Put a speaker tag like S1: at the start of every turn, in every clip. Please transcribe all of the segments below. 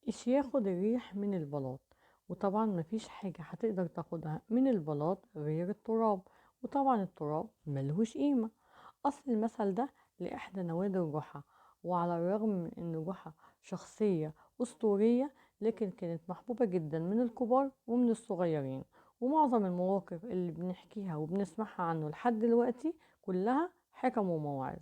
S1: إيش ياخد الريح من البلاط. وطبعا مفيش حاجة هتقدر تاخدها من البلاط غير التراب، وطبعا التراب ملهوش قيمة. أصل المثل ده لإحدى نوادر جحا، وعلى الرغم من إن جحا شخصية أسطورية، لكن كانت محبوبة جدا من الكبار ومن الصغيرين. ومعظم المواقف اللي بنحكيها وبنسمعها عنه لحد دلوقتي كلها حكم ومواعظ.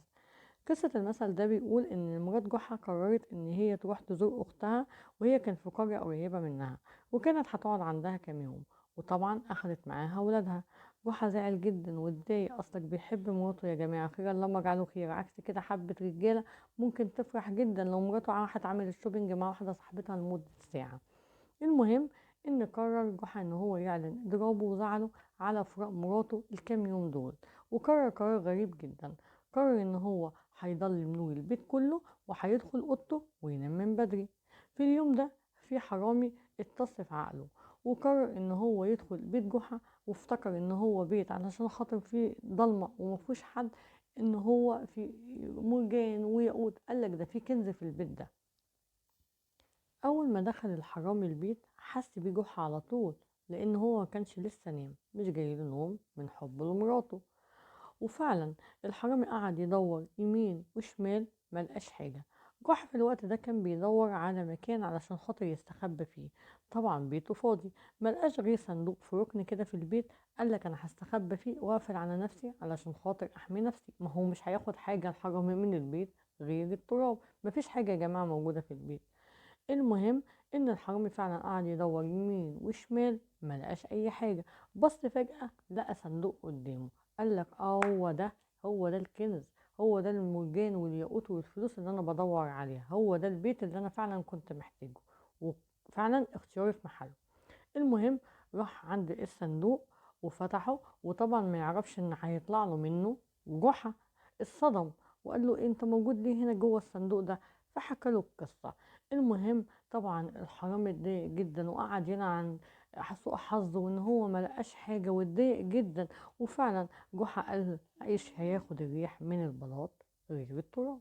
S1: قصة المثل ده بيقول إن مرات جحا قررت إن هي تروح تزور أختها، وهي كانت في قرية قريبة منها، وكانت هتقعد عندها كام يوم. وطبعا أخدت معاها ولادها. جحا زعل جدا واتضايق، أصلك بيحب مراته يا جماعة، خيرا لما جعله خير، عكس كده حبة رجالة ممكن تفرح جدا لو مراته راحت عملت شوبينج مع واحدة صاحبتها لمدة ساعة. المهم ان قرر جحا ان هو يعلن اضرابه وزعله على فراق مراته الكام يوم دول. وقرر قرار غريب جدا. قرر ان هو هيضل منور البيت كله، وهيدخل اوضته وينام من بدري. في اليوم ده في حرامي اتص في عقله، وقرر ان هو يدخل بيت جحا، وافتكر ان هو بيت علشان خاطر فيه ضلمه ومفيهوش حد، ان هو في مرجان وياقوت. قالك ده في كنز في البيت ده. أول ما دخل الحرامي البيت حس بيه جحا على طول، لأن هو مكانش لسه نام، مش جايله نوم من حبه لمراته. وفعلا الحرامي قعد يدور يمين وشمال، ملقاش حاجة. جحا في الوقت ده كان بيدور على مكان علشان خاطر يستخبى فيه. طبعا بيته فاضي، ملقاش غير صندوق في ركن كده في البيت. قالك أنا هستخبى فيه وأقفل على نفسي علشان خاطر أحمي نفسي، ما هو مش هياخد حاجة الحرامي من البيت غير التراب، مفيش حاجة يا جماعة موجودة في البيت. المهم ان الحرامي فعلا قعد يدور يمين وشمال، ملقاش اي حاجة. بص فجأة لقى صندوق قدامه. قالك هو ده، هو ده الكنز، هو ده المرجان والياقوت والفلوس اللي انا بدور عليها، هو ده البيت اللي انا فعلا كنت محتاجه. وفعلا اختياري في محله. المهم راح عند الصندوق وفتحه، وطبعا ما يعرفش ان هيطلع له منه جحا. اتصدم وقال له انت موجود ليه هنا جوه الصندوق ده؟ فحكى له القصه. المهم طبعا الحرامي اتضايق جدا وقعد يلعن سوء حظه وان هو ما لقاش حاجه، واتضايق جدا. وفعلا جحا قال عيش هياخد الريح من البلاط غير التراب.